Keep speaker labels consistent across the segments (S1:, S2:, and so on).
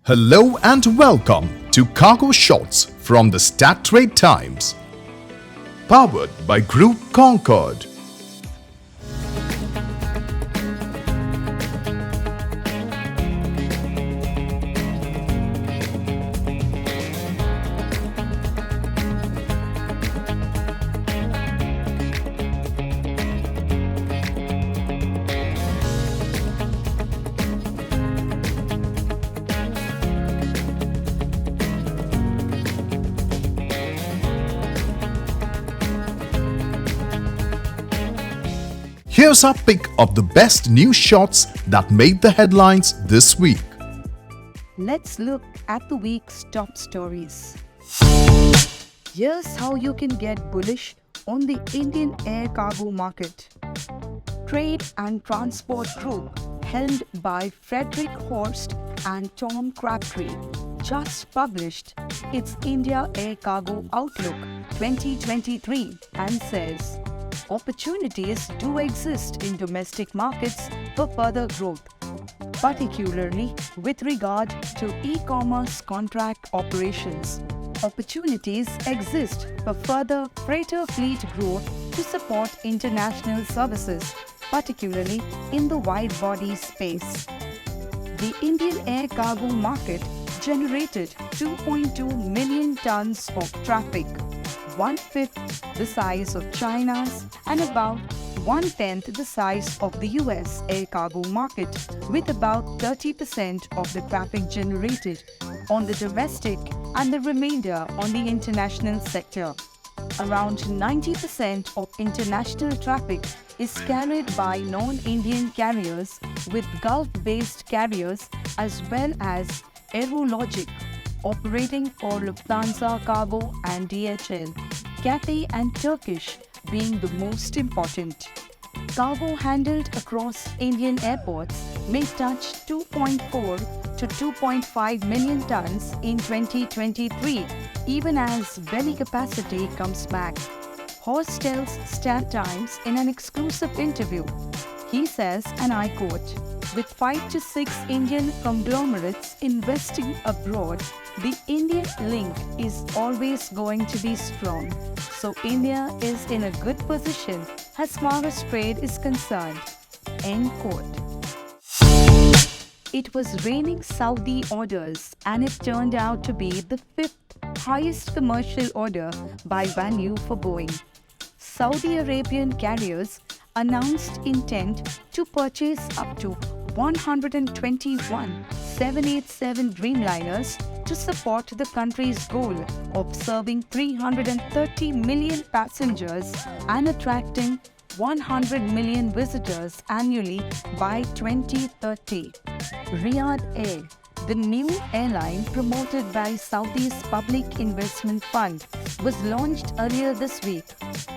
S1: Hello and welcome to Cargo Shots from the Stat Trade Times, powered by Group Concorde. Here's our pick of the best news shots that made the headlines this week.
S2: Let's look at the week's top stories. Here's how you can get bullish on the Indian air cargo market. Trade and Transport Group, helmed by Frederic, Horst and Tom Crabtree, just published its India Air Cargo Outlook 2023 and says, opportunities do exist in domestic markets for further growth, particularly with regard to e-commerce contract operations. Opportunities exist for further freighter fleet growth to support international services, particularly in the wide-body space. The Indian air cargo market generated 2.2 million tons of traffic, one-fifth the size of China's and about one-tenth the size of the US air cargo market, with about 30% of the traffic generated on the domestic and the remainder on the international sector. Around 90% of international traffic is carried by non-Indian carriers, with Gulf-based carriers as well as Aerologic operating for Lufthansa Cargo and DHL, Cathay and Turkish being the most important. Cargo handled across Indian airports may touch 2.4 to 2.5 million tons in 2023, even as belly capacity comes back. Horst tells Stat Times in an exclusive interview. He says, and I quote, "With 5 to 6 Indian conglomerates investing abroad, the Indian link is always going to be strong. So India is in a good position as far as trade is concerned." End quote. It was raining Saudi orders, and it turned out to be the 5th highest commercial order by value for Boeing. Saudi Arabian carriers announced intent to purchase up to 121 787 Dreamliners to support the country's goal of serving 330 million passengers and attracting 100 million visitors annually by 2030. Riyadh Air, the new airline promoted by Saudi's Public Investment Fund, was launched earlier this week.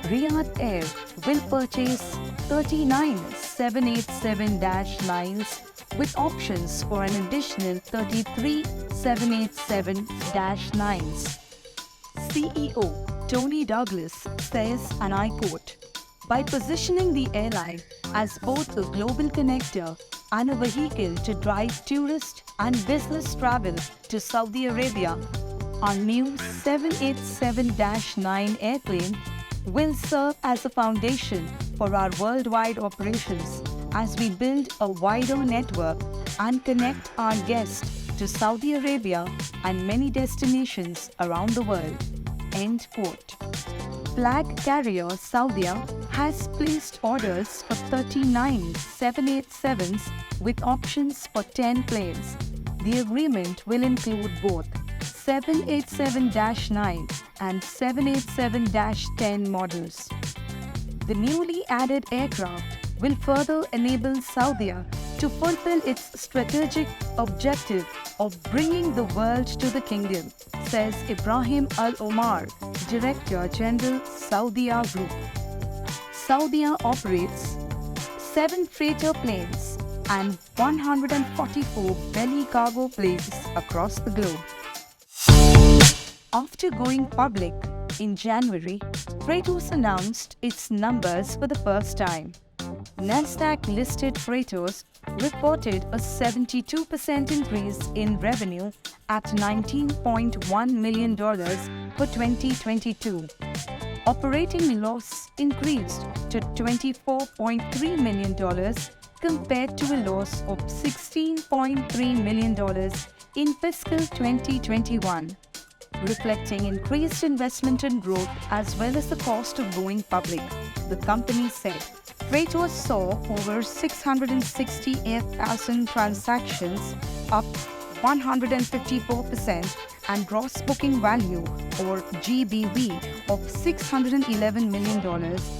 S2: Riyadh Air will purchase 39 787-9s with options for an additional 33 787-9s. CEO Tony Douglas says, and I quote, "By positioning the airline as both a global connector and a vehicle to drive tourist and business travel to Saudi Arabia, our new 787-9 airplane will serve as a foundation for our worldwide operations as we build a wider network and connect our guests to Saudi Arabia and many destinations around the world." End quote. Flag carrier Saudia has placed orders for 39 787s with options for 10 planes. The agreement will include both 787-9 and 787-10 models. The newly added aircraft will further enable Saudia to fulfill its strategic objective of bringing the world to the kingdom, says Ibrahi Omar, Director General Saudia Group. Saudia operates 7 freighter planes and 144 belly cargo planes across the globe. After going public in January, Freightos announced its numbers for the first time. Nasdaq-listed Freightos reported a 72% increase in revenue at $19.1 million for 2022. Operating loss increased to $24.3 million compared to a loss of $16.3 million in fiscal 2021, reflecting increased investment and growth as well as the cost of going public, the company said. Freightos saw over 668,000 transactions, up 154%, and gross booking value, or GBV, of $611 million,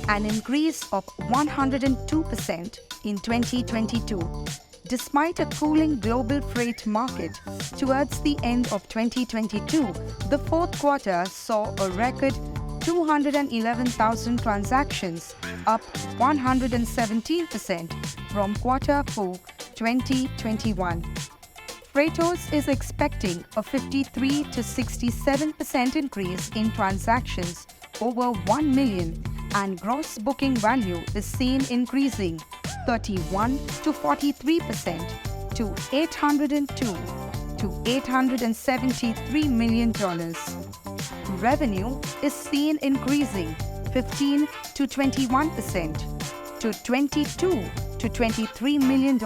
S2: an increase of 102% in 2022. Despite a cooling global freight market, towards the end of 2022, the fourth quarter saw a record 211,000 transactions, up 117% from quarter 4 2021. Freightos is expecting a 53 to 67% increase in transactions over 1 million, and gross booking value is seen increasing 31 to 43% to $802 to $873 million. Revenue is seen increasing 15 to 21% to $22 to $23 million,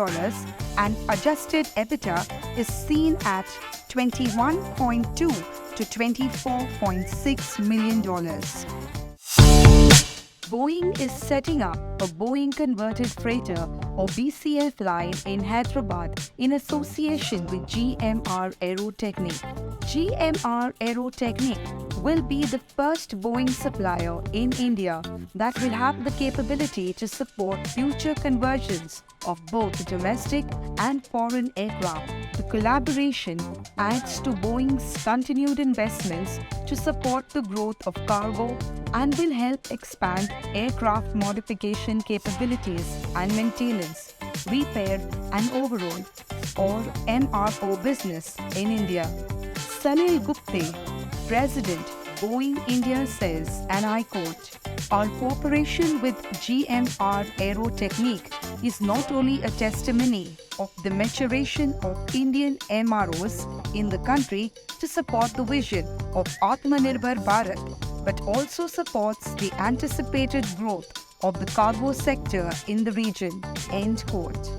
S2: and adjusted EBITDA is seen at $21.2 to $24.6 million. Boeing is setting up a Boeing Converted Freighter or BCF line in Hyderabad in association with GMR Aero Technic. GMR Aero Technic will be the first Boeing supplier in India that will have the capability to support future conversions of both domestic and foreign aircraft. The collaboration adds to Boeing's continued investments to support the growth of cargo and will help expand aircraft modification capabilities and maintenance, repair and overhaul, or MRO business in India. Salil Gupte, President, Boeing India says, and I quote, "Our cooperation with GMR Aero Technic is not only a testimony of the maturation of Indian MROs in the country to support the vision of Atmanirbhar Bharat, but also supports the anticipated growth of the cargo sector in the region." End quote.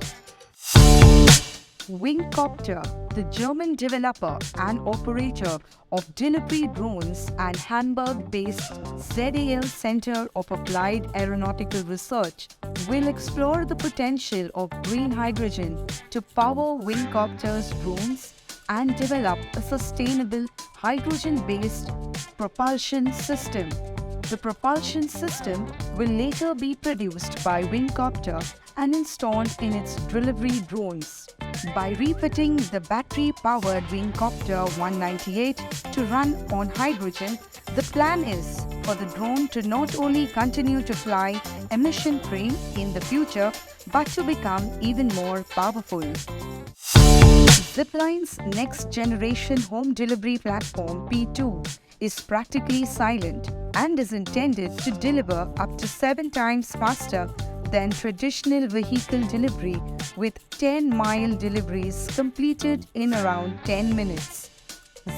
S2: Wingcopter, the German developer and operator of delivery drones and Hamburg-based ZAL Center of Applied Aeronautical Research, will explore the potential of green hydrogen to power Wingcopter's drones and develop a sustainable hydrogen-based propulsion system. The propulsion system will later be produced by Wingcopter and installed in its delivery drones. By refitting the battery-powered Wingcopter 198 to run on hydrogen, the plan is for the drone to not only continue to fly emission-free in the future, but to become even more powerful. Zipline's next-generation home delivery platform P2 is practically silent and is intended to deliver up to 7 times faster than traditional vehicle delivery, with 10-mile deliveries completed in around 10 minutes.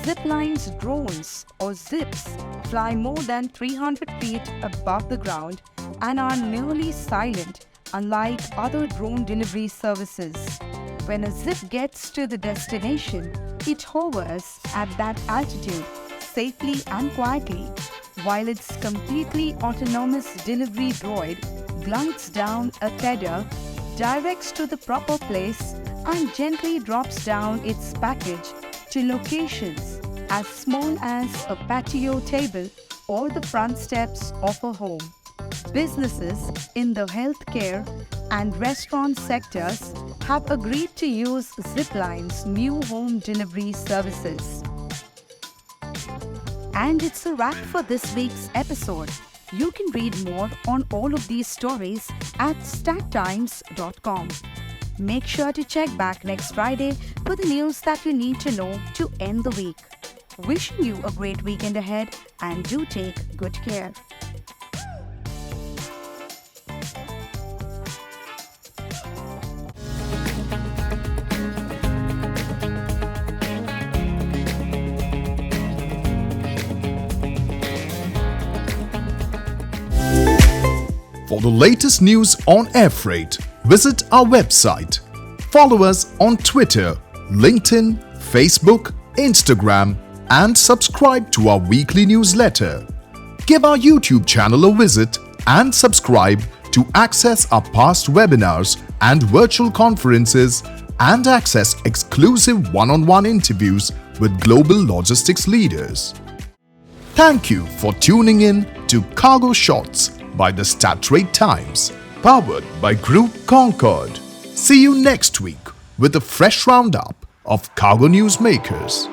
S2: Zipline's drones, or zips, fly more than 300 feet above the ground and are nearly silent, unlike other drone delivery services. When a zip gets to the destination, it hovers at that altitude safely and quietly, while its completely autonomous delivery droid glides down a tether, directs to the proper place, and gently drops down its package to locations as small as a patio table or the front steps of a home. Businesses in the healthcare and restaurant sectors have agreed to use Zipline's new home delivery services. And it's a wrap for this week's episode. You can read more on all of these stories at stattimes.com. Make sure to check back next Friday for the news that you need to know to end the week. Wishing you a great weekend ahead, and do take good care.
S1: For the latest news on air freight, visit our website. Follow us on Twitter, LinkedIn, Facebook, Instagram, and subscribe to our weekly newsletter. Give our YouTube channel a visit and subscribe to access our past webinars and virtual conferences and access exclusive one-on-one interviews with global logistics leaders. Thank you for tuning in to Cargo Shots by the Strat Times, powered by Group Concorde. See you next week with a fresh roundup of cargo news makers.